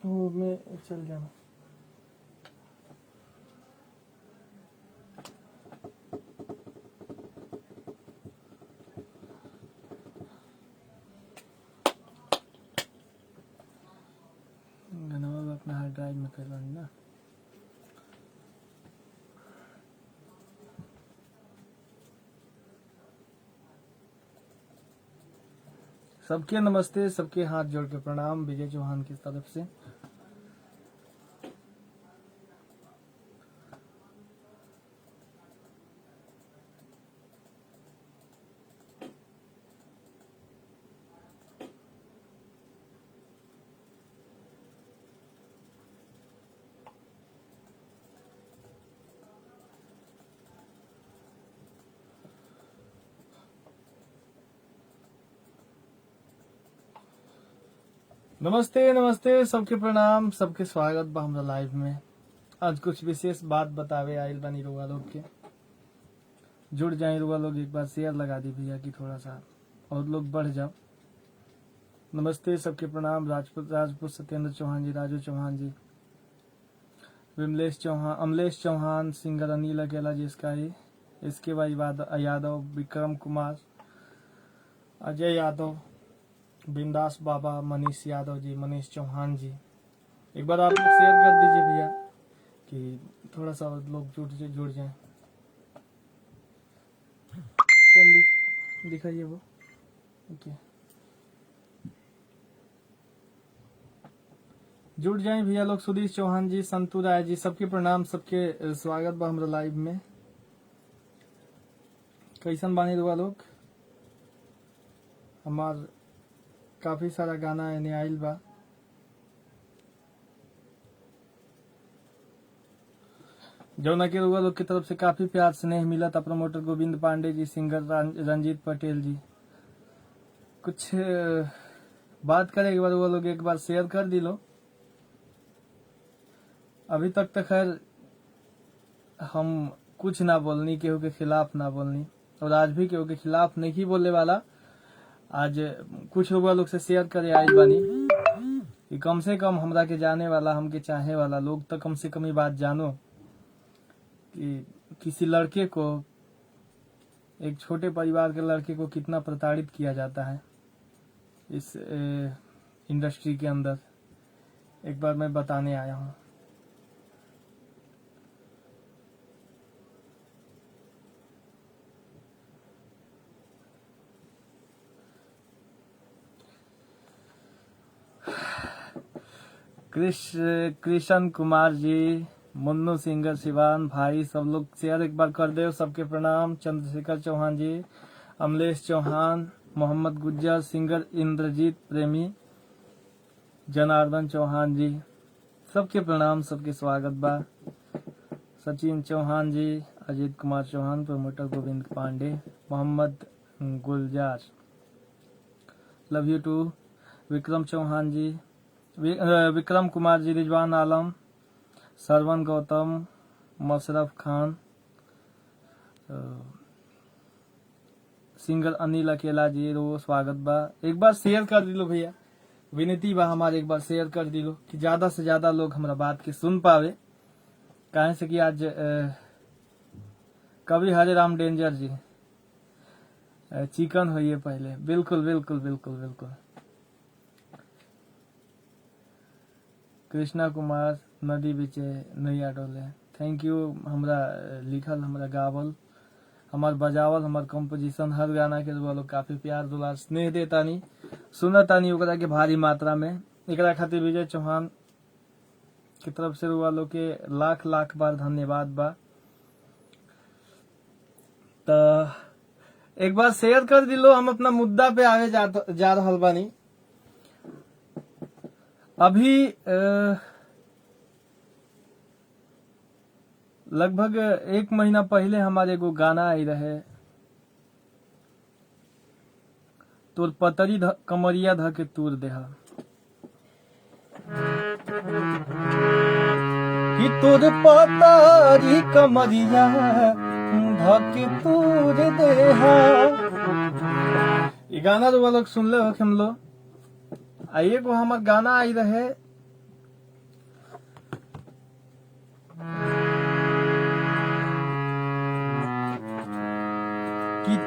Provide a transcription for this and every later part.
वो में चल जाना। गाना अपना हार्ड ड्राइव में कर ना। सबके नमस्ते, सबके हाथ जोड़ के प्रणाम विजय चौहान की तरफ से। नमस्ते नमस्ते, सबके प्रणाम, सबके स्वागत बा हमरा लाइव में। आज कुछ विशेष बात बतावे आइल बानी रुआ लोग के। जुड़ जाए रुआ लोग, एक बार शेयर लगा दी भैया की थोड़ा सा और लोग बढ़ जाओ। नमस्ते, सबके प्रणाम। राजपूत सत्येंद्र चौहान जी, राजू चौहान जी, विमलेश चौहान, अमलेश चौहान, सिंगर अनिल अकेला जी, इसके भाई यादव, विक्रम कुमार, अजय यादव, बिंदास बाबा, मनीष यादव जी, मनीष चौहान जी। एक बार आप लोग शेयर कर दीजिए भैया कि थोड़ा सा लोग जुड़ जाए। कौन दिखाइए वो। ओके, जुड़ जाए भैया लोग। सुधीश चौहान जी, संतू राय जी, सबके प्रणाम, सबके स्वागत बा हमरा लाइव में। कैसन बानी रुआ लोग? हमार काफी सारा गाना एने आइल बा। जौना के रुआ लोग की तरफ से काफी प्यार स्नेह मिला था। प्रमोटर गोविंद पांडे जी, सिंगर रंजीत पटेल जी। कुछ बात करे एक बार रुआ लोग, एक बार शेयर कर दी लो। अभी तक तो खैर हम कुछ ना बोलनी, केहू के खिलाफ ना बोलनी, और आज भी केहू के खिलाफ नहीं बोलने वाला। आज कुछ लोग से शेयर करे आई बानी कि कम से कम हमरा के जाने वाला, हमके चाहे वाला लोग तो कम से कम ही बात जानो कि किसी लड़के को, एक छोटे परिवार के लड़के को कितना प्रताड़ित किया जाता है इस इंडस्ट्री के अंदर। एक बार मैं बताने आया हूँ। कृष्ण कुमार जी, मुन्नू सिंगर, शिवान भाई, सब लोग शेयर एक बार कर दे। सबके प्रणाम। चंद्रशेखर चौहान जी, अमलेश चौहान, मोहम्मद गुज्जर, सिंगर इंद्रजीत प्रेमी, जनार्दन चौहान जी, सबके प्रणाम, सबके स्वागत बा। Sachin Chauhan ji, Ajit Kumar Chauhan, promoter Govind Pandey, Mohammad Gulzar, love you too. Vikram Chauhan ji, Vikram Kumar ji, Rizwan Alam, Sarvan Gautam, Musharraf Khan, singer Anil Akela ji, रो स्वागत बा। एक बार शेयर कर दिलो भैया, विनती बा हमारे, एक बार शेयर कर दिलो कि ज्यादा से ज्यादा लोग हमारा बात के सुन पावे। कहे से कि आज कवि हरे राम डेंजर जी चिकन होइए पहले। बिल्कुल बिल्कुल बिल्कुल बिल्कुल। कृष्णा कुमार, नदी बीचे नैया डोले, थैंक यू। हमरा लिखल, हमरा गावल, हमार बजावल, हमार कंपोजिशन, हर गाना के लोग काफी प्यार दुलार स्नेह देतानी, सुनतानी ओकरा के भारी मात्रा में। एकरा खातिर विजय चौहान की तरफ से वालों के लाख लाख बार धन्यवाद बा। तो एक बार शेयर कर दिलो। हम अपना मुद्दा पे आगे जा रहल बानी। अभी लगभग 1 महीना पहले हमारे एगो गाना आई रहे, तोर पतरी कमरिया ध के तूर देहा, कि तोर पतरी कमरिया ध के तूर देहा। ये गाना तो वो लोग सुन ले हो हम लोग। आइए को हमार गाना आई रहे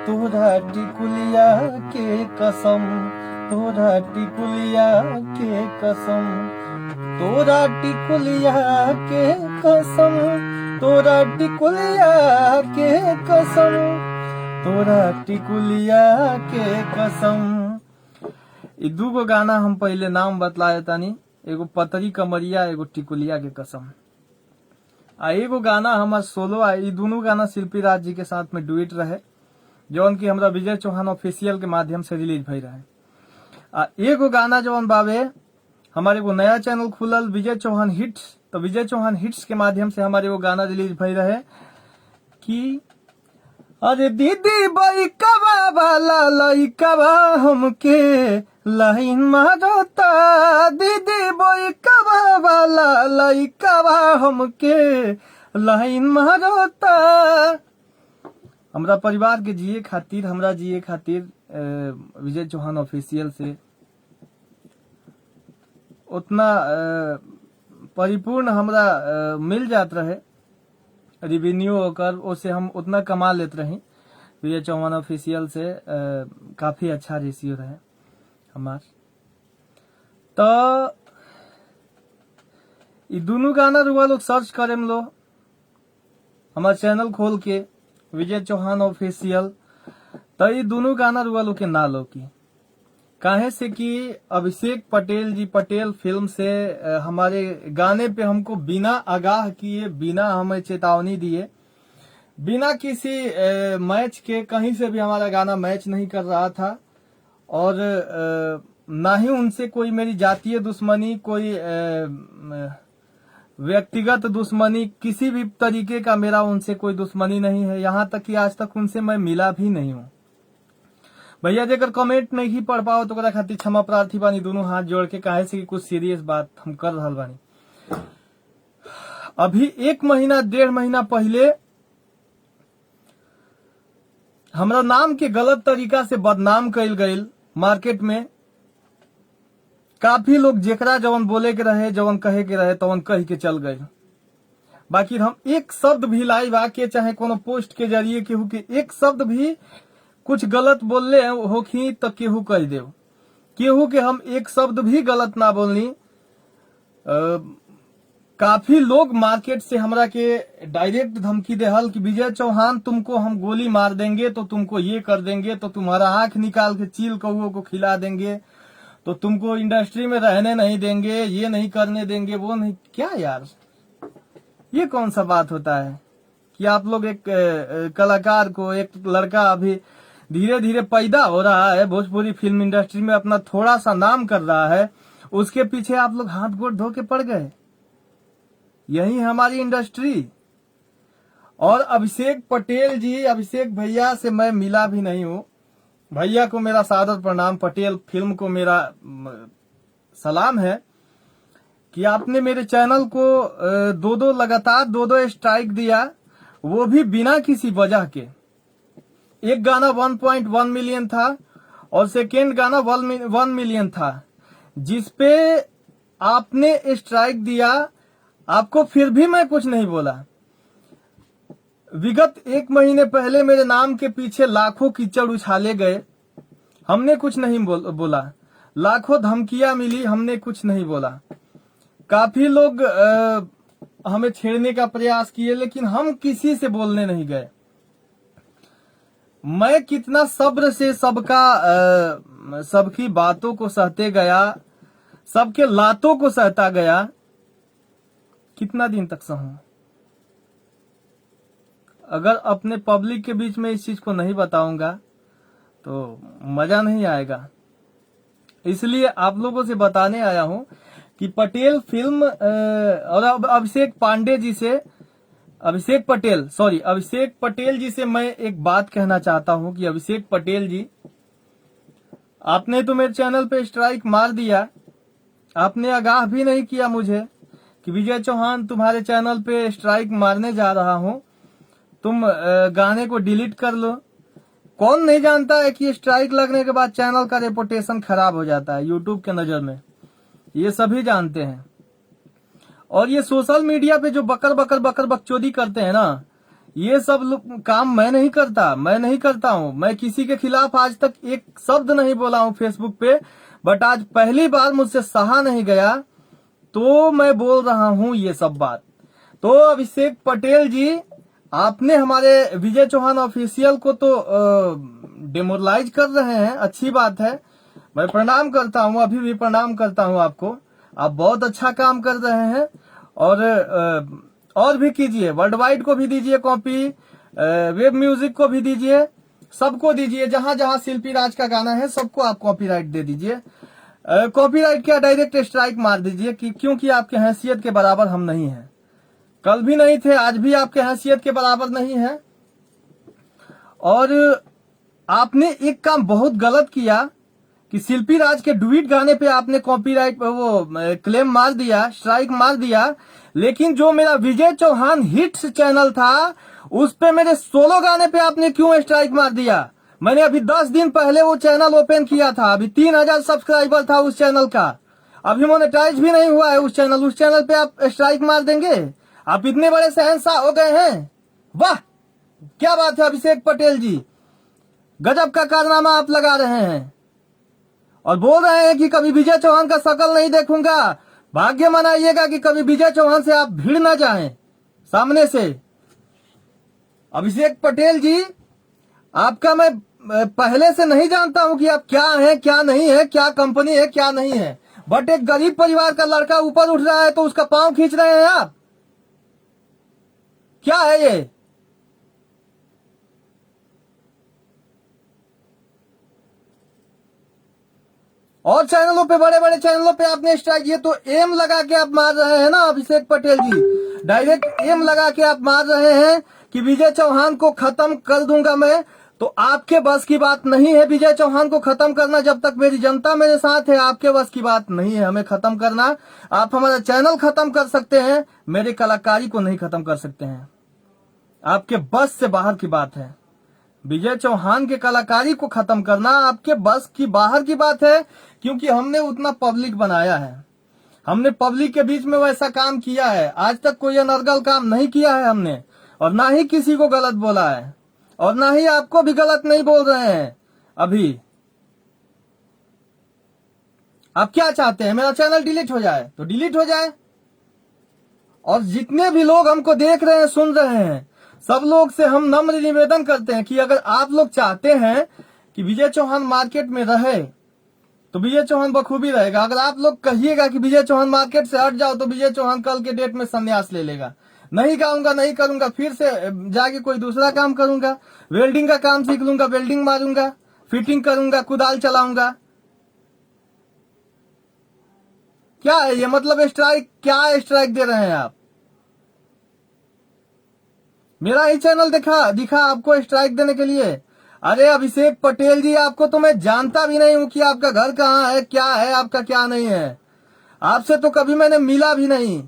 तोरा टिकुलिया के कसम, तोरा टिकुलिया के कसम, तोरा टिकुलिया के कसम, तोरा टिकुलिया के कसम, तोरा टिकुलिया के कसम। ई दूगो गाना हम पहले नाम बतलाए तानी, एगो पतरी कमरिया, एगो टिकुलिया के कसम। आ एगो गाना हमार सोलो आ, ई दोनों गाना शिल्पी राज जी के साथ में डुएट रहे, जौन की हमरा विजय चौहान ऑफिशियल के माध्यम से रिलीज भई रहे। आ एगो गाना जौन बावे, हमारे एगो नया चैनल खुलल विजय चौहान हिट्स, तो विजय चौहान हिट्स के माध्यम से हमारे एगो गाना रिलीज भई रहे कि अरे दीदी बैकवा वाला लइकवा हमके लाइन मारता, दीदी बैकवा वाला लइकवा हमके लाइन मारता। हमरा परिवार के जिए खातिर, हमरा जिए खातिर विजय चौहान ऑफिशियल से उतना परिपूर्ण हमरा मिल जात रहे रिवेन्यू होकर, उससे हम उतना कमा लेते रही। विजय चौहान ऑफिशियल से काफी अच्छा रेशियो रहे हमार। तो ये दोनों गाना रुआ लोग सर्च करे लो हमार चैनल खोल के विजय चौहान ऑफिशियल, तो ये दोनों गाना रुआ लोग के ना लो की, काहे से कि अभिषेक पटेल जी पटेल फिल्म से हमारे गाने पे हमको बिना आगाह किए, बिना हमें चेतावनी दिए, बिना किसी मैच के कहीं से भी हमारा गाना मैच नहीं कर रहा था। और ना ही उनसे कोई मेरी जातीय दुश्मनी, कोई व्यक्तिगत दुश्मनी, किसी भी तरीके का मेरा उनसे कोई दुश्मनी नहीं है। यहाँ तक कि आज तक उनसे मैं मिला भी नहीं हूँ। भैया जेकर कमेंट नहीं पढ़ पाओ तो ओकरा खातिर क्षमा प्रार्थी बानी, दोनों हाथ जोड़ के, काहे से कि कुछ सीरियस बात हम कर रहल बानी। अभी 1 महीना 1.5 महीना पहले हमरा नाम के गलत तरीका से बदनाम कइल गइल मार्केट में। काफी लोग जेकरा जवन बोले के रहे, जवन कहे के रहे, तवन कह के चल गए। बाकी हम एक शब्द भी लाइव आके चाहे कोनो पोस्ट के जरिए केहू के एक शब्द भी कुछ गलत बोलले होखी तो केहू कह देव, केहू के हम एक शब्द भी गलत ना बोलनी। काफी लोग मार्केट से हमरा के डायरेक्ट धमकी देहल कि विजय चौहान तुमको हम गोली मार देंगे, तो तुमको ये कर देंगे, तो तुम्हारा आंख निकाल के चील कौओं को खिला देंगे, तो तुमको इंडस्ट्री में रहने नहीं देंगे, ये नहीं करने देंगे, वो नहीं। क्या यार, ये कौन सा बात होता है कि आप लोग एक कलाकार को, एक लड़का अभी धीरे धीरे पैदा हो रहा है, भोजपुरी फिल्म इंडस्ट्री में अपना थोड़ा सा नाम कर रहा है, उसके पीछे आप लोग हाथ गोड़ धो के पड़ गए। यही हमारी इंडस्ट्री। और अभिषेक पटेल जी, अभिषेक भैया से मैं मिला भी नहीं हूँ। भैया को मेरा सादर प्रणाम, पटेल फिल्म को मेरा सलाम है कि आपने मेरे चैनल को लगातार दो स्ट्राइक दिया, वो भी बिना किसी वजह के। एक गाना 1.1 मिलियन था और सेकेंड गाना 1 मिलियन था, जिसपे आपने स्ट्राइक दिया, आपको फिर भी मैं कुछ नहीं बोला। विगत 1 महीने पहले मेरे नाम के पीछे लाखों कीचड़ उछाले गए, हमने कुछ नहीं बोला। लाखों धमकियां मिली, हमने कुछ नहीं बोला। काफी लोग हमें छेड़ने का प्रयास किए, लेकिन हम किसी से बोलने नहीं गए। मैं कितना सब्र से सबकी बातों को सहते गया, सबके लातों को सहता गया, कितना दिन तक सहूं। अगर अपने पब्लिक के बीच में इस चीज को नहीं बताऊंगा तो मजा नहीं आएगा। इसलिए आप लोगों से बताने आया हूं कि पटेल फिल्म और अभिषेक पटेल जी से मैं एक बात कहना चाहता हूं कि अभिषेक पटेल जी, आपने तो मेरे चैनल पे स्ट्राइक मार दिया, आपने आगाह भी नहीं किया मुझे कि विजय चौहान तुम्हारे चैनल पे स्ट्राइक मारने जा रहा हूं, तुम गाने को डिलीट कर लो। कौन नहीं जानता है कि स्ट्राइक लगने के बाद चैनल का रेपुटेशन खराब हो जाता है यूट्यूब के नजर में, ये सभी जानते हैं। और ये सोशल मीडिया पे जो बकचोदी करते हैं ना, ये सब काम मैं नहीं करता हूँ। मैं किसी के खिलाफ आज तक एक शब्द नहीं बोला हूँ फेसबुक पे, बट आज पहली बार मुझसे सहा नहीं गया तो मैं बोल रहा हूँ ये सब बात। तो अभिषेक पटेल जी, आपने हमारे विजय चौहान ऑफिशियल को तो डिमोरलाइज कर रहे हैं, अच्छी बात है। मैं प्रणाम करता हूँ, अभी भी प्रणाम करता हूँ आपको। आप बहुत अच्छा काम कर रहे हैं और भी कीजिए, वर्ल्ड वाइड को भी दीजिए कॉपी, वेब म्यूजिक को भी दीजिए, सबको दीजिए। जहां जहां शिल्पी राज का गाना है सबको आप कॉपीराइट दे दीजिए। कॉपीराइट क्या, डायरेक्ट स्ट्राइक मार दीजिए कि क्योंकि आपके हैसियत के बराबर हम नहीं हैं। कल भी नहीं थे, आज भी आपके हैसियत के बराबर नहीं है। और आपने एक काम बहुत गलत किया कि शिल्पी राज के डुइट गाने पे आपने कॉपीराइट वो क्लेम मार दिया, स्ट्राइक मार दिया। लेकिन जो मेरा विजय चौहान हिट्स चैनल था उस पे मेरे सोलो गाने पे आपने क्यों स्ट्राइक मार दिया? मैंने अभी 10 दिन पहले वो चैनल ओपन किया था, अभी 3000 सब्सक्राइबर था उस चैनल का, अभी मोनेटाइज भी नहीं हुआ है उस चैनल पे आप स्ट्राइक मार देंगे? आप इतने बड़े शहंशाह हो गए हैं, वाह क्या बात है अभिषेक पटेल जी, गजब का कारनामा आप लगा रहे हैं। और बोल रहे हैं कि कभी विजय चौहान का शकल नहीं देखूंगा। भाग्य मनाइएगा कि कभी विजय चौहान से आप भिड़ ना जाएं सामने से। अभिषेक पटेल जी, आपका मैं पहले से नहीं जानता हूं कि आप क्या हैं क्या नहीं है, क्या कंपनी है क्या नहीं है, बट एक गरीब परिवार का लड़का ऊपर उठ रहा है तो उसका पांव खींच रहे हैं आप, क्या है ये? और चैनलों पे, बड़े बड़े चैनलों पे आपने स्ट्राइक, ये तो एम लगा के आप मार रहे हैं ना अभिषेक पटेल जी, डायरेक्ट एम लगा के आप मार रहे हैं कि विजय चौहान को खत्म कर दूंगा मैं। तो आपके बस की बात नहीं है विजय चौहान को खत्म करना। जब तक मेरी जनता मेरे साथ है आपके बस की बात नहीं है हमें खत्म करना। आप हमारा चैनल खत्म कर सकते हैं, मेरे कलाकारी को नहीं खत्म कर सकते हैं, आपके बस से बाहर की बात है। विजय चौहान के कलाकारी को खत्म करना आपके बस की बाहर की बात है, क्योंकि हमने उतना पब्लिक बनाया है, हमने पब्लिक के बीच में वैसा काम किया है। आज तक कोई अनर्गल काम नहीं किया है हमने, और ना ही किसी को गलत बोला है, और ना ही आपको भी गलत नहीं बोल रहे हैं। अभी आप क्या चाहते हैं, मेरा चैनल डिलीट हो जाए तो डिलीट हो जाए। और जितने भी लोग हमको देख रहे हैं, सुन रहे हैं, सब लोग से हम नम्र निवेदन करते हैं कि अगर आप लोग चाहते हैं कि विजय चौहान मार्केट में रहे तो विजय चौहान बखूबी रहेगा। अगर आप लोग कहिएगा कि विजय चौहान मार्केट से हट जाओ तो विजय चौहान कल के डेट में संन्यास ले लेगा, नहीं गाऊंगा, नहीं करूंगा, फिर से जाके कोई दूसरा काम करूंगा, वेल्डिंग का काम सीख लूंगा, वेल्डिंग मारूंगा, फिटिंग करूंगा, कुदाल चलाऊंगा। क्या है ये मतलब स्ट्राइक, क्या स्ट्राइक दे रहे हैं आप? मेरा ही चैनल दिखा आपको स्ट्राइक देने के लिए? अरे अभिषेक पटेल जी, आपको तो मैं जानता भी नहीं हूं कि आपका घर कहाँ है, क्या है आपका, क्या नहीं है। आपसे तो कभी मैंने मिला भी नहीं,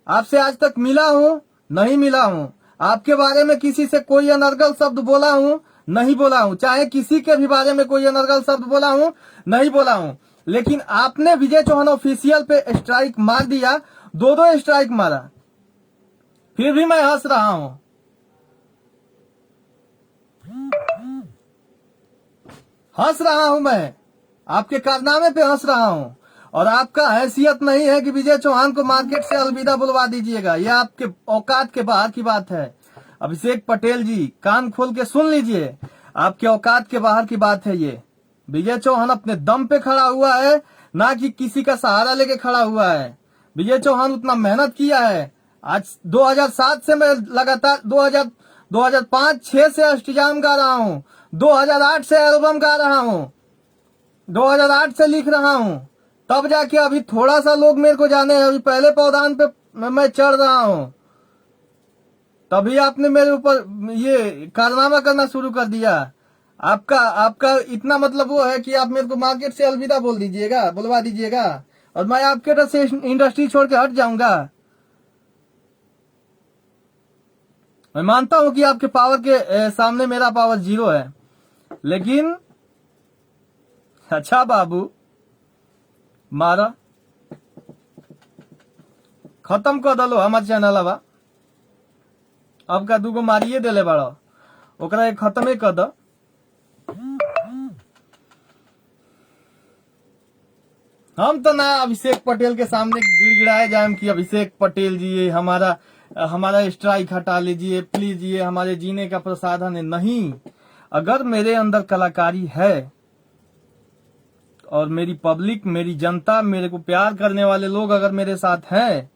आपसे आज तक मिला हूं नहीं मिला हूं, आपके बारे में किसी से कोई अनर्गल शब्द बोला हूं नहीं बोला हूं, चाहे किसी के भी बारे में कोई अनर्गल शब्द बोला हूं नहीं बोला हूं। लेकिन आपने विजय चौहान ऑफिशियल पे स्ट्राइक मार दिया, 2 स्ट्राइक मारा, फिर भी मैं हंस रहा हूं। हंस रहा हूं मैं, आपके कारनामे पे हंस रहा हूं। और आपका हैसियत नहीं है कि विजय चौहान को मार्केट से अलविदा बुलवा दीजिएगा, यह आपके औकात के बाहर की बात है। अभिषेक पटेल जी, कान खोल के सुन लीजिए, आपके औकात के बाहर की बात है ये। विजय चौहान अपने दम पे खड़ा हुआ है, ना कि किसी का सहारा लेके खड़ा हुआ है। विजय चौहान उतना मेहनत किया है। आज 2007 से मैं लगातार 2005-6 से अष्टजाम गा रहा हूँ, 2008 से एल्बम गा रहा हूँ, 2008 से लिख रहा हूँ, तब जाके अभी थोड़ा सा लोग मेरे को जाने हैं। अभी पहले पौधान पे मैं चढ़ रहा हूँ, तभी आपने मेरे ऊपर ये कारनामा करना शुरू कर दिया। आपका इतना मतलब वो है कि आप मेरे को मार्केट से अलविदा बुलवा दीजिएगा, और मैं आपके तरफ से इंडस्ट्री छोड़ के हट जाऊंगा। मैं मानता हूं कि आपके पावर के सामने मेरा पावर 0 है, लेकिन अच्छा बाबू, मारा खत्म कर दलो हमारे चैनल। अब का दूगो मारिए देले बड़ो, ओकरा एक खत्मे कर दो। हम तो ना अभिषेक पटेल के सामने गिड़गिड़ाए जाए कि अभिषेक पटेल जी ये हमारा स्ट्राइक हटा लीजिए प्लीज, ये हमारे जीने का प्रसाधन है। नहीं, अगर मेरे अंदर कलाकारी है और मेरी पब्लिक, मेरी जनता, मेरे को प्यार करने वाले लोग अगर मेरे साथ हैं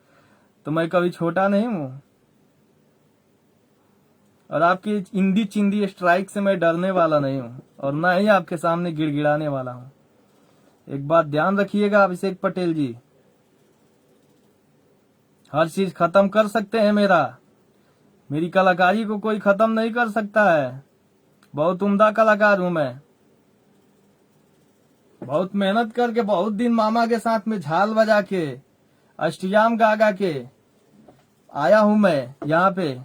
तो मैं कभी छोटा नहीं हूं। और आपकी इंदी चिंदी स्ट्राइक से मैं डरने वाला नहीं हूं और ना ही आपके सामने गिड़गिड़ाने वाला हूं। एक बात ध्यान रखिएगा अभिषेक पटेल जी, हर चीज खत्म कर सकते हैं मेरी कलाकारी को कोई खत्म नहीं कर सकता है। बहुत उम्दा कलाकार हूं मैं, बहुत मेहनत करके, बहुत दिन मामा के साथ में झाल बजा के, अष्टयाम गा के आया हूं मैं यहाँ पे।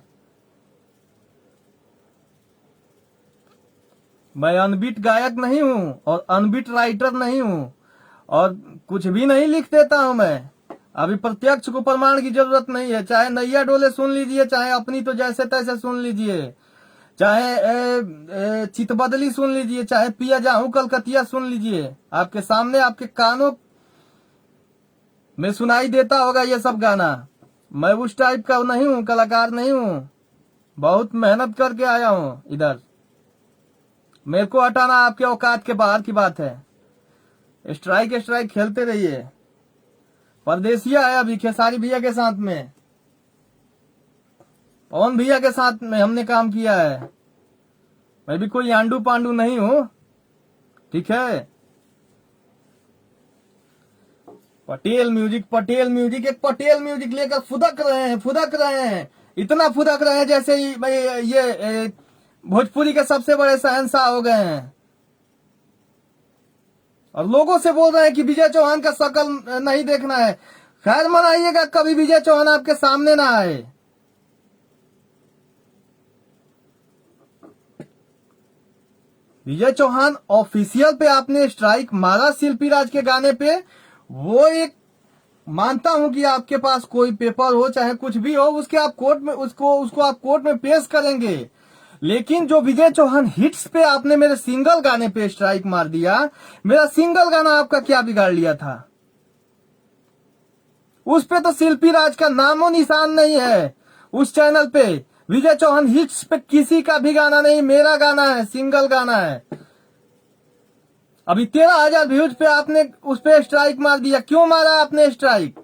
मैं अनबिट गायक नहीं हूं और अनबिट राइटर नहीं हूं और कुछ भी नहीं लिख देता हूं मैं। अभी प्रत्यक्ष को प्रमाण की जरूरत नहीं है, चाहे नैया डोले सुन लीजिए, चाहे अपनी तो जैसे तैसे सुन लीजिए, चाहे चितबदली सुन लीजिए, चाहे पिया जाऊं कलकतिया सुन लीजिए। आपके सामने आपके कानों में सुनाई देता होगा ये सब गाना। मैं उस टाइप का नहीं हूं, कलाकार नहीं हूं, बहुत मेहनत करके आया हूं इधर। मेरे को हटाना आपके औकात के बाहर की बात है। स्ट्राइक खेलते रहिए। परदेसिया है अभी खेसारी भैया के साथ में, पवन भैया के साथ में हमने काम किया है। मैं भी कोई आंडू पांडू नहीं हूं, ठीक है। पटेल म्यूजिक एक पटेल म्यूजिक लेकर फुदक रहे हैं, इतना फुदक रहे हैं जैसे ये भोजपुरी के सबसे बड़े शहंशाह हो गए हैं। और लोगों से बोल रहे हैं कि विजय चौहान का शकल नहीं देखना है। खैर मनाइएगा, कभी विजय चौहान आपके सामने ना आए। विजय चौहान ऑफिशियल पे आपने स्ट्राइक मारा शिल्पी राज के गाने पे, वो एक मानता हूं कि आपके पास कोई पेपर हो चाहे कुछ भी हो, उसके आप कोर्ट में उसको आप कोर्ट में पेश करेंगे। लेकिन जो विजय चौहान हिट्स पे आपने मेरे सिंगल गाने पे स्ट्राइक मार दिया, मेरा सिंगल गाना आपका क्या बिगाड़ लिया था? उस पे तो शिल्पी राज का नामो निशान नहीं है। उस चैनल पे विजय चौहान हिट्स पे किसी का भी गाना नहीं, मेरा गाना है, सिंगल गाना है। अभी 13,000 व्यूज पे आपने उस पे स्ट्राइक मार दिया। क्यों मारा आपने स्ट्राइक?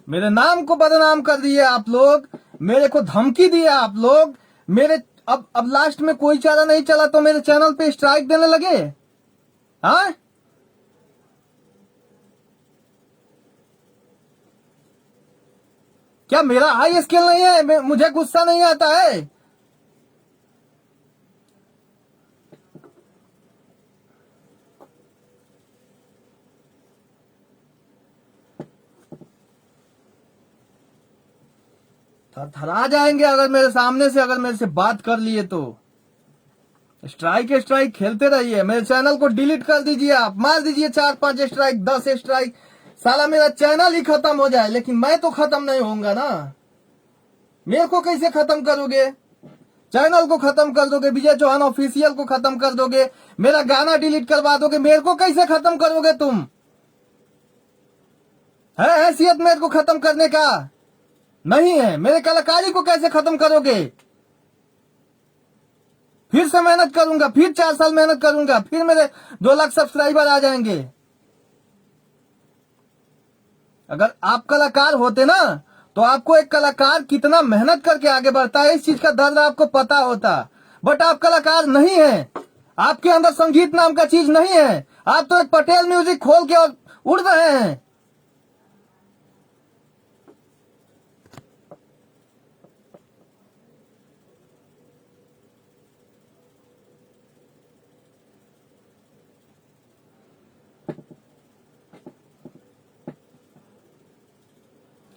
मेरे नाम को बदनाम कर दिए आप लोग, मेरे को धमकी दिए आप लोग। मेरे अब लास्ट में कोई चारा नहीं चला तो मेरे चैनल पे स्ट्राइक देने लगे। हाँ, क्या मेरा हाई स्केल नहीं है? मुझे गुस्सा नहीं आता है? थरथरा जाएंगे अगर मेरे सामने से, अगर मेरे से बात कर लिए तो। स्ट्राइक खेलते रहिए। मेरे चैनल को डिलीट कर दीजिए, आप मार दीजिए 4-5 स्ट्राइक, 10 स्ट्राइक, साला मेरा चैनल ही खत्म हो जाए, लेकिन मैं तो खत्म नहीं होऊंगा ना। मेरे को कैसे खत्म करोगे? चैनल को खत्म कर दोगे, विजय चौहान ऑफिशियल को खत्म कर दोगे, मेरा गाना डिलीट करवा दोगे, मेरे को कैसे खत्म करोगे तुम? है हैसियत मेरे को खत्म करने का? नहीं है। मेरे कलाकारी को कैसे खत्म करोगे? फिर से मेहनत करूंगा, फिर 4 साल मेहनत करूंगा, फिर मेरे 2 लाख सब्सक्राइबर आ जाएंगे। अगर आप कलाकार होते ना तो आपको एक कलाकार कितना मेहनत करके आगे बढ़ता है इस चीज का दर्द आपको पता होता। बट आप कलाकार नहीं है, आपके अंदर संगीत नाम का चीज नहीं है। आप तो एक पटेल म्यूजिक खोल के और उड़ रहे हैं।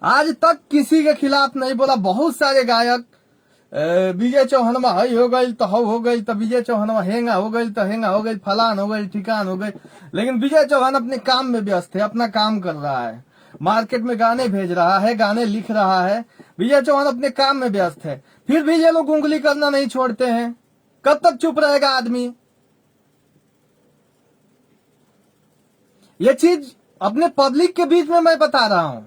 आज तक किसी के खिलाफ नहीं बोला। बहुत सारे गायक विजय चौहानवा हई हो गई तो हव हो गई, तो विजय चौहानवा हेंगा हो गई तो हेंगा हो गई, फलान हो गई ठिकान हो गई। लेकिन विजय चौहान अपने काम में व्यस्त है, अपना काम कर रहा है, मार्केट में गाने भेज रहा है, गाने लिख रहा है। विजय चौहान अपने काम में व्यस्त है, फिर भी ये लोग उंगली करना नहीं छोड़ते हैं। कब तक चुप रहेगा आदमी? ये चीज अपने पब्लिक के बीच में मैं बता रहा हूं,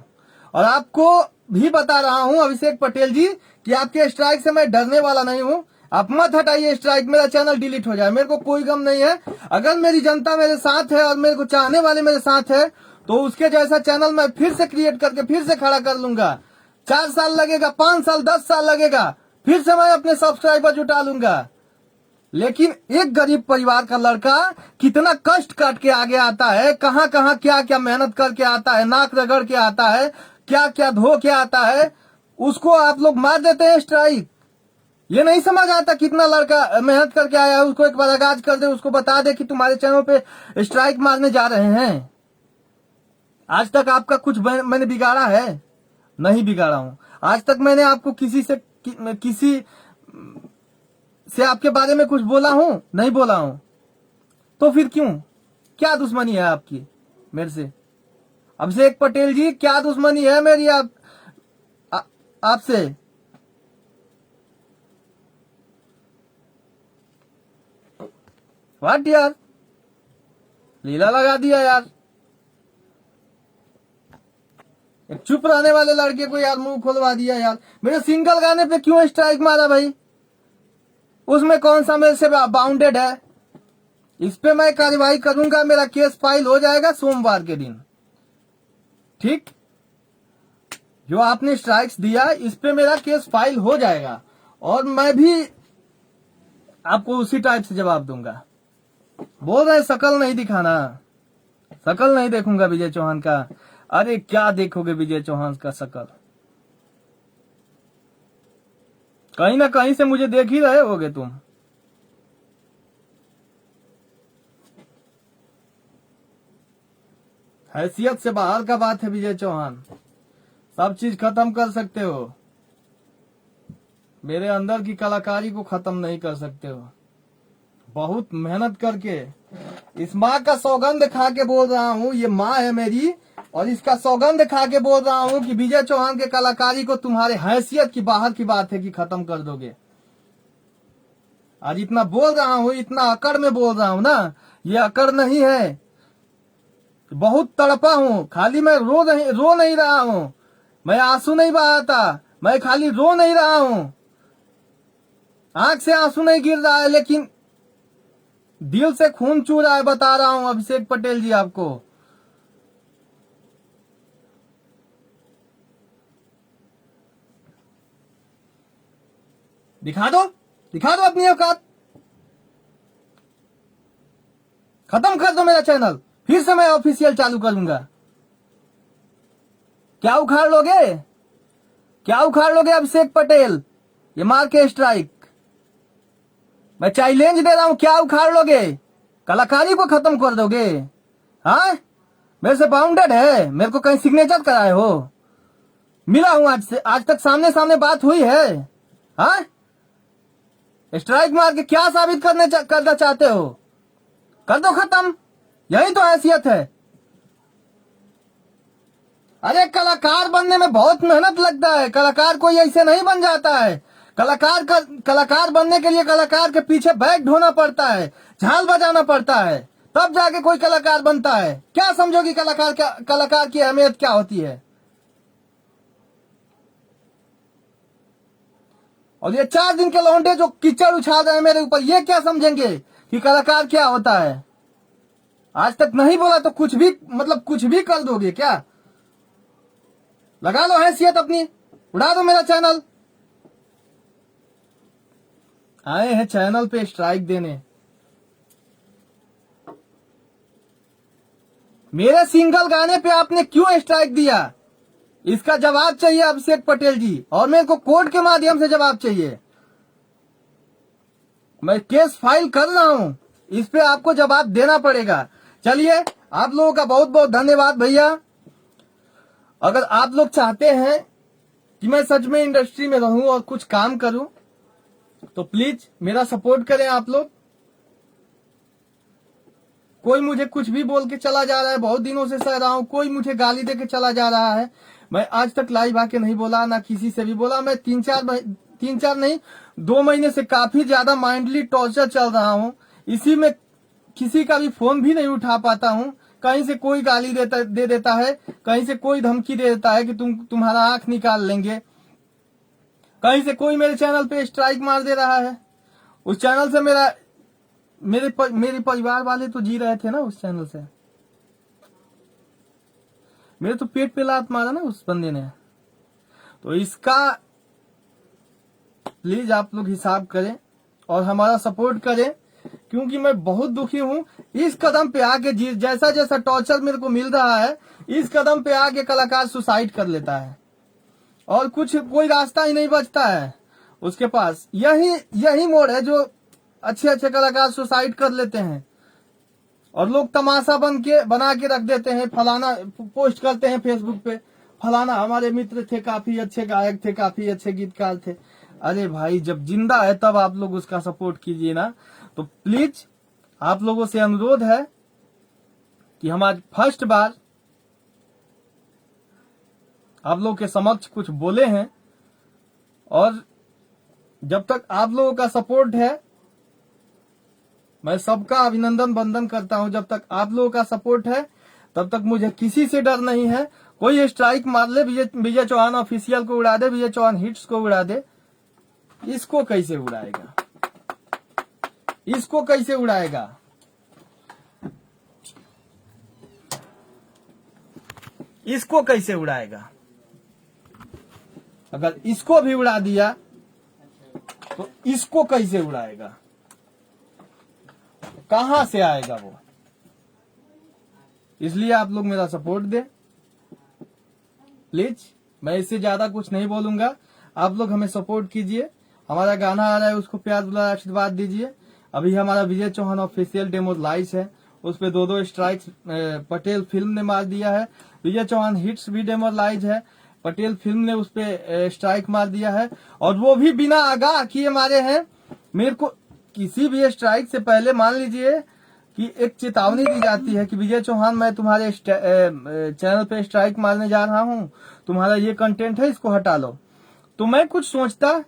और आपको भी बता रहा हूं अभिषेक पटेल जी कि आपके स्ट्राइक से मैं डरने वाला नहीं हूं। आप मत हटाइए स्ट्राइक, मेरा चैनल डिलीट हो जाए, मेरे को कोई गम नहीं है। अगर मेरी जनता मेरे साथ है और मेरे को चाहने वाले मेरे साथ है तो उसके जैसा चैनल मैं फिर से क्रिएट करके फिर से खड़ा कर लूंगा। 4 साल लगेगा, 5 साल, 10 साल लगेगा, फिर से मैं अपने सब्सक्राइबर जुटा लूंगा। लेकिन एक गरीब परिवार का लड़का कितना कष्ट काट के आगे आता है, कहां कहां क्या क्या मेहनत करके आता है, नाक रगड़ के आता है, क्या क्या धो के आता है, उसको आप लोग मार देते हैं स्ट्राइक। ये नहीं समझ आता कितना लड़का मेहनत करके आया है, उसको एक बार आगाज कर दे, उसको बता दे कि तुम्हारे चैनल पे स्ट्राइक मारने जा रहे हैं। आज तक आपका कुछ मैंने बिगाड़ा है? नहीं बिगाड़ा हूं। आज तक मैंने आपको किसी से आपके बारे में कुछ बोला हूं? नहीं बोला हूं। तो फिर क्यों, क्या दुश्मनी है आपकी मेरे से? अभिषेक पटेल जी, क्या दुश्मनी है मेरी आपसे? व्हाट यार, लीला लगा दिया यार। एक चुप रहने वाले लड़के को यार मुंह खोलवा दिया यार। मेरे सिंगल गाने पे क्यों स्ट्राइक मारा भाई? उसमें कौन सा मेरे से बाउंडेड है? इस पे मैं कार्रवाई करूंगा, मेरा केस फाइल हो जाएगा सोमवार के दिन। ठीक, जो आपने स्ट्राइक्स दिया इस पे मेरा केस फाइल हो जाएगा और मैं भी आपको उसी टाइप से जवाब दूंगा। बोल रहे शकल नहीं दिखाना, शकल नहीं देखूंगा विजय चौहान का। अरे क्या देखोगे विजय चौहान का शकल? कहीं ना कहीं से मुझे देख ही रहे होगे तुम। हैसियत से बाहर का बात है विजय चौहान, सब चीज खत्म कर सकते हो, मेरे अंदर की कलाकारी को खत्म नहीं कर सकते हो। बहुत मेहनत करके इस माँ का सौगंध खा के बोल रहा हूँ, ये माँ है मेरी, और इसका सौगंध खा के बोल रहा हूँ कि विजय चौहान के कलाकारी को तुम्हारे हैसियत की बाहर की बात है कि खत्म कर दोगे। आज इतना बोल रहा हूँ, इतना अकड़ में बोल रहा हूँ ना, ये अकड़ नहीं है। बहुत तड़पा हूँ, खाली मैं रो नहीं रहा हूँ, मैं आंसू नहीं बहाता, मैं खाली रो नहीं रहा हूँ, आंख से आंसू नहीं गिर रहा है, लेकिन दिल से खून चू रहा है। बता रहा हूं अभिषेक पटेल जी आपको। दिखा दो अपनी औकात, खत्म कर दो मेरा चैनल, फिर से मैं ऑफिशियल चालू करूंगा। क्या उखाड़ लोगे, क्या उखाड़ लोगे अभिषेक पटेल? ये मार के स्ट्राइक मैं चैलेंज दे रहा हूं, क्या उखाड़ लोगे? कलाकारी को खत्म कर दोगे? हाँ, मेरे से बाउंडेड है, मेरे को कहीं सिग्नेचर कराए हो? मिला हूं आज तक सामने सामने बात हुई है? हाँ, स्ट्राइक मार के क्या साबित करना चाहते हो? कर दो खत्म, यही तो हैसियत है। अरे कलाकार बनने में बहुत मेहनत लगता है, कलाकार कोई ऐसे नहीं बन जाता है। कलाकार बनने के लिए कलाकार के पीछे बैग ढोना पड़ता है, झाल बजाना पड़ता है, तब जाके कोई कलाकार बनता है। क्या समझोगी कलाकार की अहमियत क्या होती है? और ये 4 दिन के लौंडे जो कीचड़ उछाल रहे हैं मेरे ऊपर, ये क्या समझेंगे कि कलाकार क्या होता है? आज तक नहीं बोला तो कुछ भी, मतलब कुछ भी कर दोगे क्या? लगा लो हैसियत अपनी, उड़ा दो मेरा चैनल। आए हैं चैनल पे स्ट्राइक देने, मेरे सिंगल गाने पे आपने क्यों स्ट्राइक दिया? इसका जवाब चाहिए अभिषेक पटेल जी, और मेरे को कोर्ट के माध्यम से जवाब चाहिए। मैं केस फाइल कर रहा हूं, इस पे आपको जवाब देना पड़ेगा। चलिए, आप लोगों का बहुत बहुत धन्यवाद भैया। अगर आप लोग चाहते हैं कि मैं सच में इंडस्ट्री में रहूं और कुछ काम करूं, तो प्लीज मेरा सपोर्ट करें आप लोग। कोई मुझे कुछ भी बोल के चला जा रहा है, बहुत दिनों से सह रहा हूं, कोई मुझे गाली दे के चला जा रहा है। मैं आज तक लाइव आके नहीं बोला, ना किसी से भी बोला। मैं तीन चार नहीं 2 महीने से काफी ज्यादा माइंडली टॉर्चर चल रहा हूं। इसी में किसी का भी फोन भी नहीं उठा पाता हूं। कहीं से कोई गाली दे देता है, कहीं से कोई धमकी दे देता है कि तुम्हारा आंख निकाल लेंगे, कहीं से कोई मेरे चैनल पे स्ट्राइक मार दे रहा है। उस चैनल से मेरे परिवार वाले तो जी रहे थे ना, उस चैनल से मेरे तो पेट पे लात मारा ना उस बंदे ने। तो इसका प्लीज आप लोग हिसाब करें और हमारा सपोर्ट करें, क्योंकि मैं बहुत दुखी हूं। इस कदम पे आके जैसा जैसा टॉर्चर मेरे को मिल रहा है, इस कदम पे आके कलाकार सुसाइड कर लेता है और कोई रास्ता ही नहीं बचता है उसके पास। यही मोड़ है जो अच्छे कलाकार सुसाइड कर लेते हैं और लोग तमाशा बना के रख देते हैं। फलाना पोस्ट करते हैं फेसबुक पे, फलाना हमारे मित्र थे, काफी अच्छे गायक थे, काफी अच्छे गीतकार थे। अरे भाई, जब जिंदा है तब आप लोग उसका सपोर्ट कीजिए ना। तो प्लीज आप लोगों से अनुरोध है कि हम आज फर्स्ट बार आप लोगों के समक्ष कुछ बोले हैं, और जब तक आप लोगों का सपोर्ट है, मैं सबका अभिनंदन वंदन करता हूं। जब तक आप लोगों का सपोर्ट है तब तक मुझे किसी से डर नहीं है। कोई स्ट्राइक मार ले, विजय चौहान ऑफिशियल को उड़ा दे, विजय चौहान हिट्स को उड़ा दे, इसको कैसे उड़ाएगा? इसको कैसे उड़ाएगा? इसको कैसे उड़ाएगा? अगर इसको भी उड़ा दिया तो इसको कैसे उड़ाएगा? कहां से आएगा वो? इसलिए आप लोग मेरा सपोर्ट दें प्लीज। मैं इससे ज्यादा कुछ नहीं बोलूंगा, आप लोग हमें सपोर्ट कीजिए। हमारा गाना आ रहा है, उसको प्यार दुलार आशीर्वाद दीजिए। अभी हमारा विजय चौहान ऑफिशियल डेमो लाइव है, उस पे 2 स्ट्राइक्स पटेल फिल्म ने मार दिया है। विजय चौहान हिट्स भी डेमो लाइव है, पटेल फिल्म ने उस पे स्ट्राइक मार दिया है, और वो भी बिना आगाह किए मारे हैं। मेरे को किसी भी स्ट्राइक से पहले मान लीजिए कि एक चेतावनी दी जाती है कि विजय चौहान, मैं तुम्हारे चैनल पे स्ट्राइक मारने जा रहा हूं, तुम्हारा ये कंटेंट है, इसको हटा लो। तो मैं कुछ सोचता,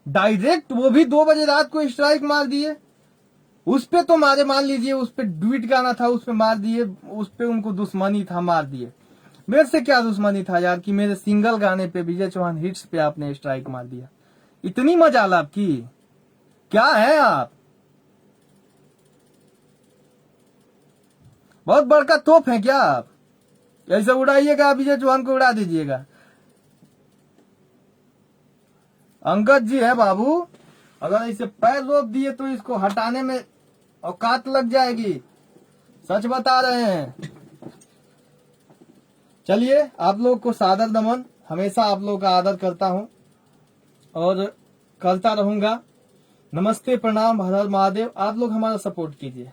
डायरेक्ट वो भी 2 बजे रात को स्ट्राइक मार दिए। उस पे तो मारे, मान लीजिए उस पे डुइट गाना था, उस पे मार दिए, उस पे उनको दुश्मनी था, मार दिए। मेरे से क्या दुश्मनी था यार कि मेरे सिंगल गाने पे, विजय चौहान हिट्स पे आपने स्ट्राइक मार दिया? इतनी मजाल आपकी? क्या है आप? बहुत बड़का तोप है क्या आप? ऐसे उड़ाइएगा, विजय चौहान को उड़ा दीजिएगा। अंगद जी है बाबू, अगर इसे पैर रोक दिए तो इसको हटाने में औकात लग जाएगी, सच बता रहे हैं। चलिए, आप लोग को सादर नमन। हमेशा आप लोग का आदर करता हूं और करता रहूंगा। नमस्ते, प्रणाम, हर हर महादेव। आप लोग हमारा सपोर्ट कीजिए।